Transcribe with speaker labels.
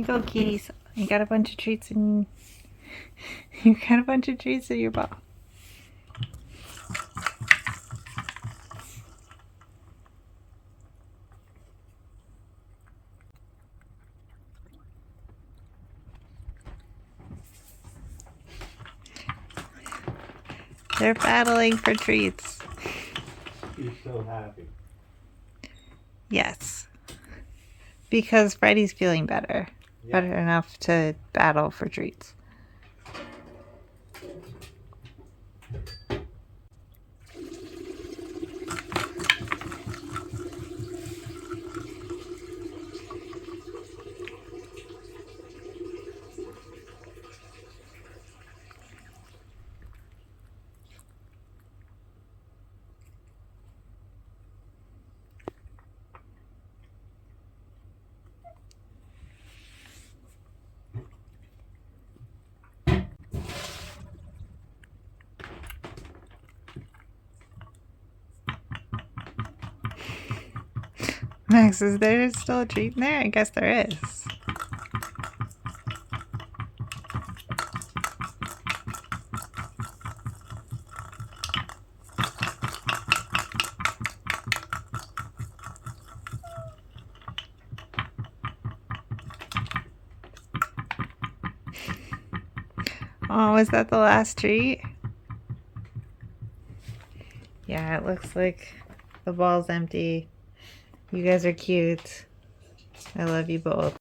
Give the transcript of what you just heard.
Speaker 1: you go, kitties. You got a bunch of treats in you got a bunch of treats in your ball. They're battling for treats.
Speaker 2: He's so happy.
Speaker 1: Yes. Because Freddy's feeling better.
Speaker 2: Yeah.
Speaker 1: Better enough to battle for treats. Max, is there still a treat in there? I guess there is. Oh, is that the last treat? Yeah, it looks like the ball's empty. You guys are cute. I love you both.